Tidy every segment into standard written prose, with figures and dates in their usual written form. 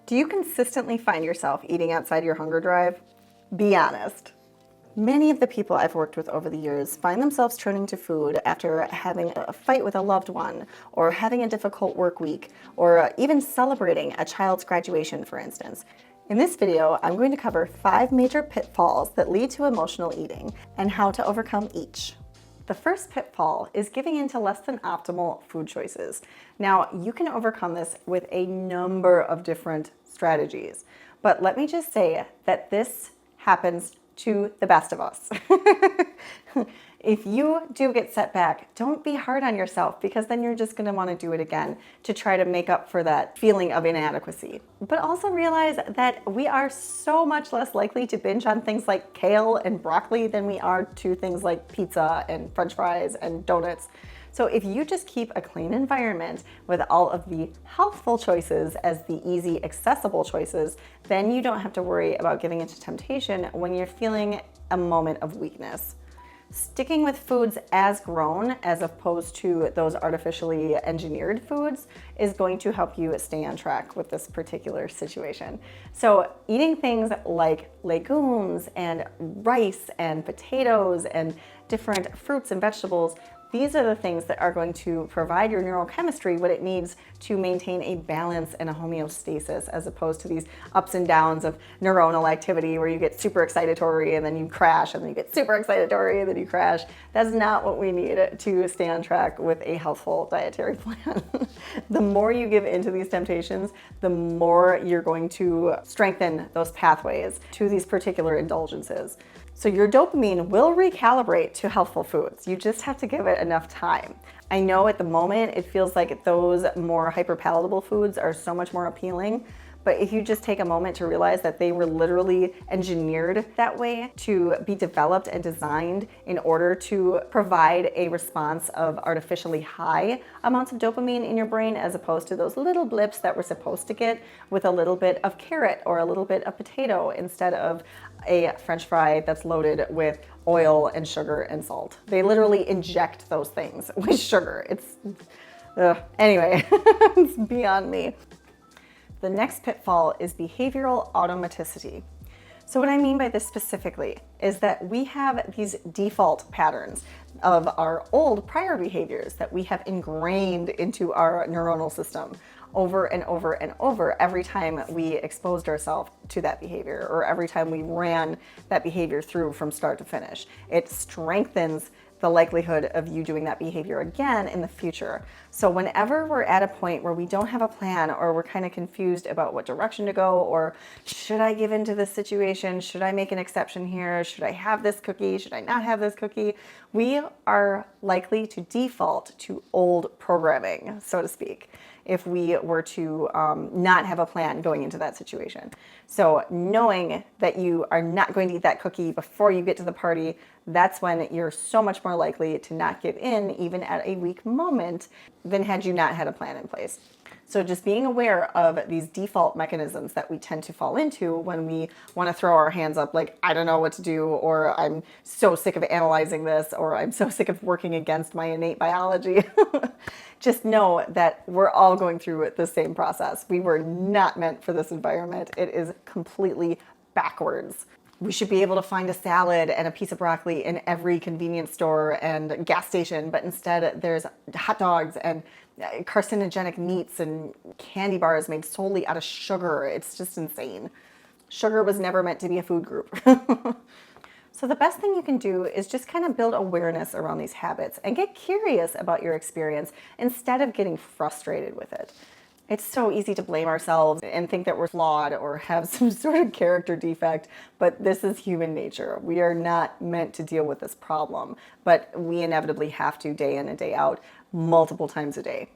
Do you consistently find yourself eating outside your hunger drive? Be honest. Many of the people I've worked with over the years find themselves turning to food after having a fight with a loved one, or having a difficult work week, or even celebrating a child's graduation, for instance. In this video, I'm going to cover 5 major pitfalls that lead to emotional eating and how to overcome each. The first pitfall is giving in to less than optimal food choices. Now, you can overcome this with a number of different strategies, but let me just say that this happens to the best of us. If you do get set back, don't be hard on yourself, because then you're just going to want to do it again to try to make up for that feeling of inadequacy. But also realize that we are so much less likely to binge on things like kale and broccoli than we are to things like pizza and French fries and donuts. So if you just keep a clean environment with all of the healthful choices as the easy, accessible choices, then you don't have to worry about giving into temptation when you're feeling a moment of weakness. Sticking with foods as grown as opposed to those artificially engineered foods is going to help you stay on track with this particular situation. So eating things like legumes and rice and potatoes and different fruits and vegetables, these are the things that are going to provide your neurochemistry what it needs to maintain a balance and a homeostasis, as opposed to these ups and downs of neuronal activity where you get super excitatory and then you crash, and then you get super excitatory and then you crash. That's not what we need to stay on track with a healthful dietary plan. The more you give into these temptations, the more you're going to strengthen those pathways to these particular indulgences. So your dopamine will recalibrate to healthful foods. You just have to give it enough time. I know at the moment it feels like those more hyperpalatable foods are so much more appealing, but if you just take a moment to realize that they were literally engineered that way to be developed and designed in order to provide a response of artificially high amounts of dopamine in your brain, as opposed to those little blips that we're supposed to get with a little bit of carrot or a little bit of potato instead of a French fry that's loaded with oil and sugar and salt. They literally inject those things with sugar. Anyway, it's beyond me. The next pitfall is behavioral automaticity. So what I mean by this specifically is that we have these default patterns of our old prior behaviors that we have ingrained into our neuronal system over and over and over every time we exposed ourselves to that behavior, or every time we ran that behavior through from start to finish. It strengthens the likelihood of you doing that behavior again in the future. So whenever we're at a point where we don't have a plan, or we're kind of confused about what direction to go, or should I give into this situation? Should I make an exception here? Should I have this cookie? Should I not have this cookie? We are likely to default to old programming, so to speak, if we were to not have a plan going into that situation. So knowing that you are not going to eat that cookie before you get to the party, that's when you're so much more likely to not give in, even at a weak moment, than had you not had a plan in place. So just being aware of these default mechanisms that we tend to fall into when we want to throw our hands up like, I don't know what to do, or I'm so sick of analyzing this, or I'm so sick of working against my innate biology. Just know that we're all going through the same process. We were not meant for this environment. It is completely backwards. We should be able to find a salad and a piece of broccoli in every convenience store and gas station, but instead there's hot dogs and carcinogenic meats and candy bars made solely out of sugar. It's just insane. Sugar was never meant to be a food group. So the best thing you can do is just kind of build awareness around these habits and get curious about your experience instead of getting frustrated with it. It's so easy to blame ourselves and think that we're flawed or have some sort of character defect, but this is human nature. We are not meant to deal with this problem, but we inevitably have to day in and day out, multiple times a day.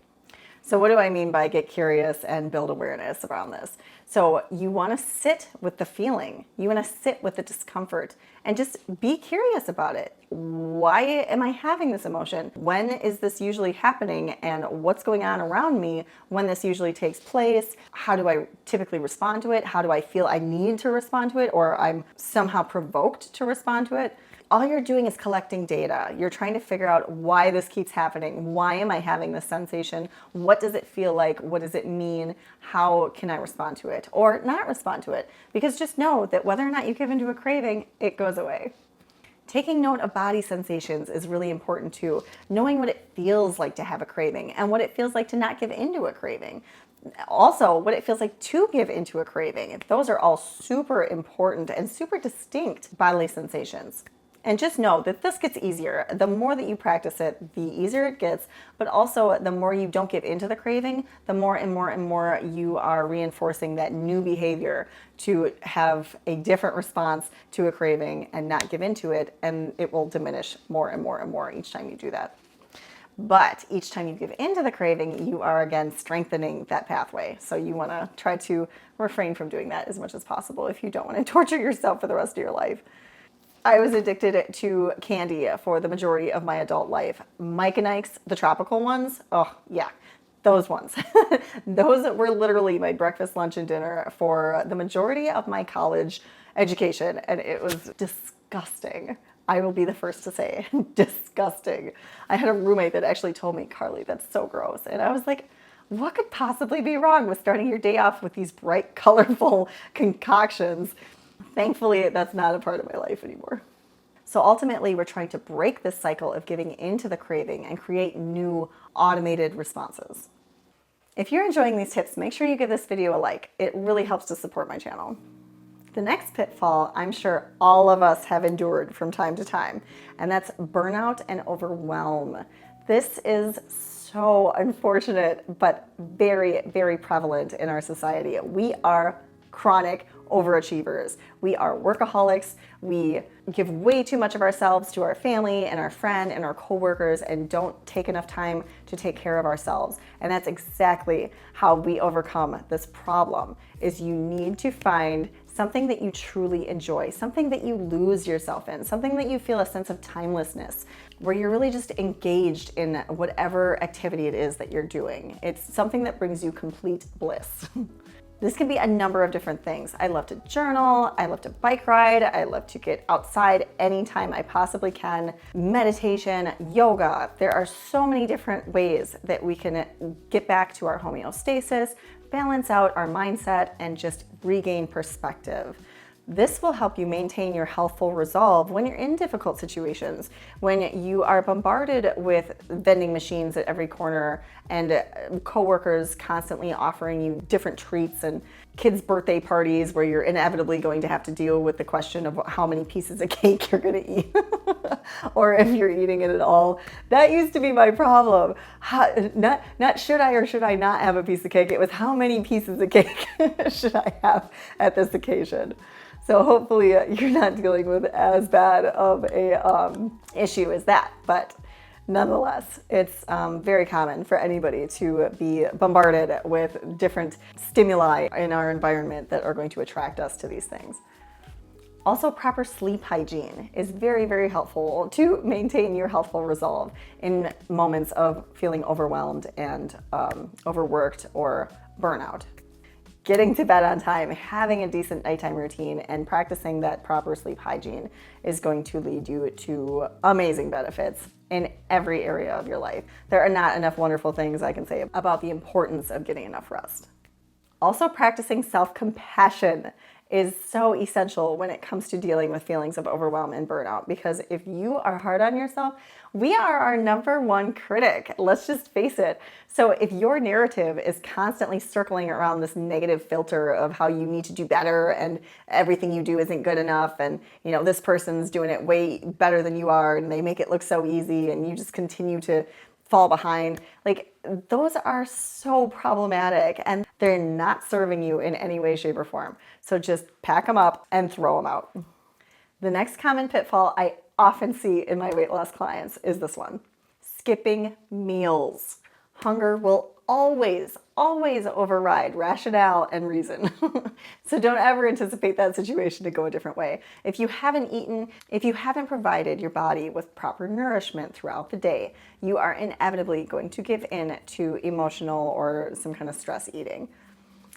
So what do I mean by get curious and build awareness around this? So you want to sit with the feeling. You want to sit with the discomfort and just be curious about it. Why am I having this emotion? When is this usually happening? And what's going on around me when this usually takes place? How do I typically respond to it? How do I feel I need to respond to it, or I'm somehow provoked to respond to it? all you're doing is collecting data. You're trying to figure out why this keeps happening. Why am I having this sensation? What does it feel like? What does it mean? How can I respond to it or not respond to it? Because just know that whether or not you give into a craving, it goes away. Taking note of body sensations is really important too. Knowing what it feels like to have a craving and what it feels like to not give into a craving. Also, what it feels like to give into a craving. Those are all super important and super distinct bodily sensations. And just know that this gets easier. The more that you practice it, the easier it gets, but also the more you don't give into the craving, the more and more and more you are reinforcing that new behavior to have a different response to a craving and not give into it, and it will diminish more and more and more each time you do that. But each time you give into the craving, you are again strengthening that pathway. So you want to try to refrain from doing that as much as possible if you don't want to torture yourself for the rest of your life. I was addicted to candy for the majority of my adult life. Mike and Ike's, the tropical ones, oh yeah, those ones. Those were literally my breakfast, lunch, and dinner for the majority of my college education, and it was disgusting. I will be the first to say, disgusting. I had a roommate that actually told me, Karli, that's so gross. And I was like, what could possibly be wrong with starting your day off with these bright, colorful concoctions? Thankfully, that's not a part of my life anymore. So ultimately, we're trying to break this cycle of giving into the craving and create new automated responses. If you're enjoying these tips, make sure you give this video a like. It really helps to support my channel. The next pitfall I'm sure all of us have endured from time to time, and that's burnout and overwhelm. This is so unfortunate, but very, very prevalent in our society. We are chronic overachievers. We are workaholics. We give way too much of ourselves to our family and our friend and our coworkers and don't take enough time to take care of ourselves. And that's exactly how we overcome this problem. Is you need to find something that you truly enjoy, something that you lose yourself in, something that you feel a sense of timelessness, where you're really just engaged in whatever activity it is that you're doing. It's something that brings you complete bliss. This can be a number of different things. I love to journal, I love to bike ride, I love to get outside anytime I possibly can, meditation, yoga. There are so many different ways that we can get back to our homeostasis, balance out our mindset, and just regain perspective. This will help you maintain your healthful resolve when you're in difficult situations, when you are bombarded with vending machines at every corner and coworkers constantly offering you different treats and kids' birthday parties where you're inevitably going to have to deal with the question of how many pieces of cake you're going to eat or if you're eating it at all. That used to be my problem. Not should I or should I not have a piece of cake. It was how many pieces of cake should I have at this occasion. So hopefully you're not dealing with as bad of a issue as that, but nonetheless, it's very common for anybody to be bombarded with different stimuli in our environment that are going to attract us to these things. Also, proper sleep hygiene is very, very helpful to maintain your healthful resolve in moments of feeling overwhelmed and overworked or burnout. Getting to bed on time, having a decent nighttime routine, and practicing that proper sleep hygiene is going to lead you to amazing benefits in every area of your life. There are not enough wonderful things I can say about the importance of getting enough rest. Also, practicing self-compassion is so essential when it comes to dealing with feelings of overwhelm and burnout, because if you are hard on yourself, we are our number one critic. Let's just face it. So if your narrative is constantly circling around this negative filter of how you need to do better and everything you do isn't good enough, and this person's doing it way better than you are and they make it look so easy, and you just continue to fall behind, like, those are so problematic and they're not serving you in any way, shape, or form. So just pack them up and throw them out. The next common pitfall I often see in my weight loss clients is this one: skipping meals. Hunger will always override rationale and reason. So don't ever anticipate that situation to go a different way. If you haven't eaten, if you haven't provided your body with proper nourishment throughout the day, you are inevitably going to give in to emotional or some kind of stress eating.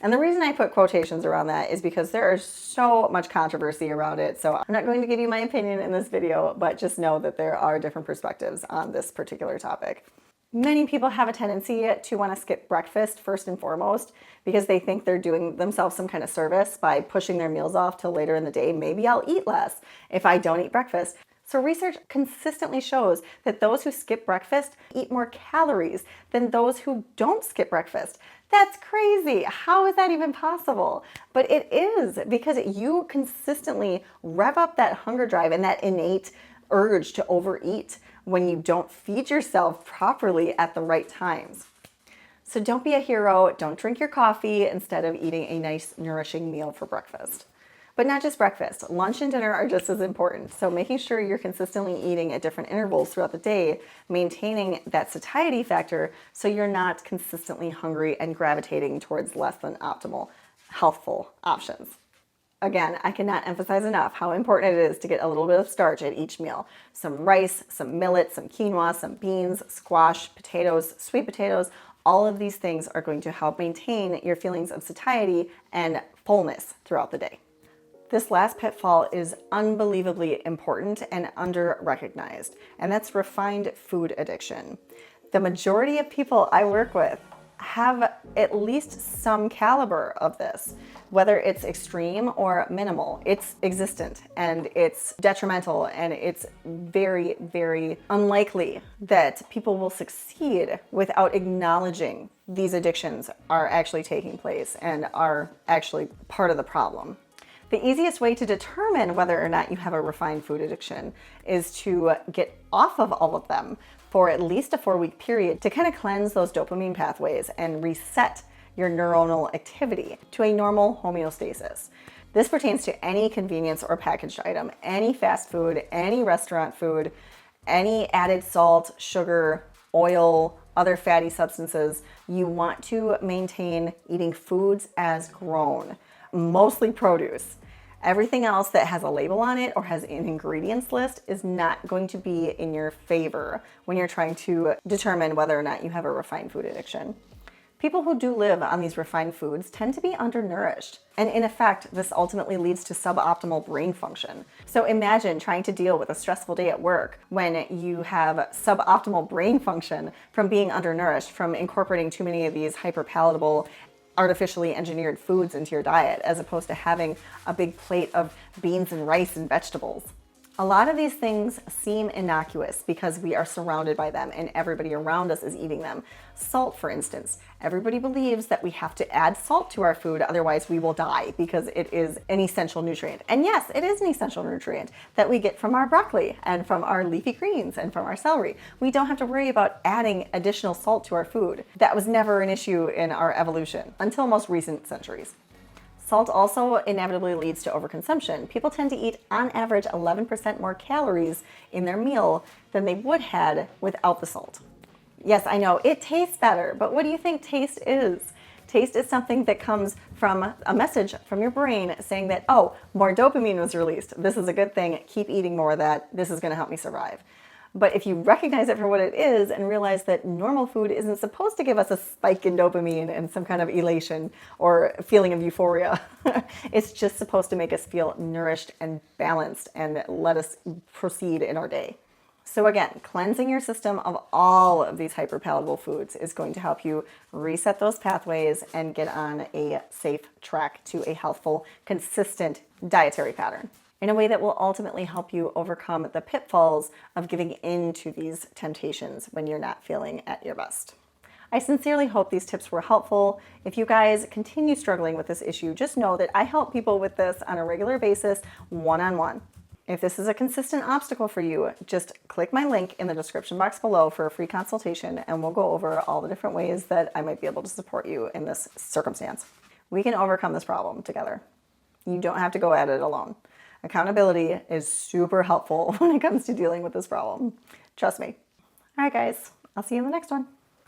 And the reason I put quotations around that is because there is so much controversy around it. So I'm not going to give you my opinion in this video, but just know that there are different perspectives on this particular topic. Many people have a tendency to want to skip breakfast first and foremost because they think they're doing themselves some kind of service by pushing their meals off till later in the day. Maybe I'll eat less if I don't eat breakfast. So research consistently shows that those who skip breakfast eat more calories than those who don't skip breakfast. That's crazy. How is that even possible? But it is, because you consistently rev up that hunger drive and that innate urge to overeat when you don't feed yourself properly at the right times. So don't be a hero. Don't drink your coffee instead of eating a nice, nourishing meal for breakfast. But not just breakfast. Lunch and dinner are just as important. So making sure you're consistently eating at different intervals throughout the day, maintaining that satiety factor so you're not consistently hungry and gravitating towards less than optimal, healthful options. Again, I cannot emphasize enough how important it is to get a little bit of starch at each meal. Some rice, some millet, some quinoa, some beans, squash, potatoes, sweet potatoes. All of these things are going to help maintain your feelings of satiety and fullness throughout the day. This last pitfall is unbelievably important and under-recognized, and that's refined food addiction. The majority of people I work with have at least some caliber of this. Whether it's extreme or minimal, it's existent and it's detrimental, and it's very, very unlikely that people will succeed without acknowledging these addictions are actually taking place and are actually part of the problem. The easiest way to determine whether or not you have a refined food addiction is to get off of all of them for at least a 4-week period to kind of cleanse those dopamine pathways and reset your neuronal activity to a normal homeostasis. This pertains to any convenience or packaged item, any fast food, any restaurant food, any added salt, sugar, oil, other fatty substances. You want to maintain eating foods as grown, mostly produce. Everything else that has a label on it or has an ingredients list is not going to be in your favor when you're trying to determine whether or not you have a refined food addiction. People who do live on these refined foods tend to be undernourished. And in effect, this ultimately leads to suboptimal brain function. So imagine trying to deal with a stressful day at work when you have suboptimal brain function from being undernourished, from incorporating too many of these hyperpalatable, artificially engineered foods into your diet, as opposed to having a big plate of beans and rice and vegetables. A lot of these things seem innocuous because we are surrounded by them and everybody around us is eating them. Salt, for instance. Everybody believes that we have to add salt to our food, otherwise we will die, because it is an essential nutrient. And yes, it is an essential nutrient that we get from our broccoli and from our leafy greens and from our celery. We don't have to worry about adding additional salt to our food. That was never an issue in our evolution until most recent centuries. Salt also inevitably leads to overconsumption. People tend to eat, on average, 11% more calories in their meal than they would had without the salt. Yes, I know, it tastes better, but what do you think taste is? Taste is something that comes from a message from your brain saying that, oh, more dopamine was released. This is a good thing. Keep eating more of that. This is going to help me survive. But if you recognize it for what it is and realize that normal food isn't supposed to give us a spike in dopamine and some kind of elation or feeling of euphoria, it's just supposed to make us feel nourished and balanced and let us proceed in our day. So again, cleansing your system of all of these hyperpalatable foods is going to help you reset those pathways and get on a safe track to a healthful, consistent dietary pattern, in a way that will ultimately help you overcome the pitfalls of giving in to these temptations when you're not feeling at your best. I sincerely hope these tips were helpful. If you guys continue struggling with this issue, just know that I help people with this on a regular basis, one-on-one. If this is a consistent obstacle for you, just click my link in the description box below for a free consultation, and we'll go over all the different ways that I might be able to support you in this circumstance. We can overcome this problem together. You don't have to go at it alone. Accountability is super helpful when it comes to dealing with this problem. Trust me. All right, guys, I'll see you in the next one.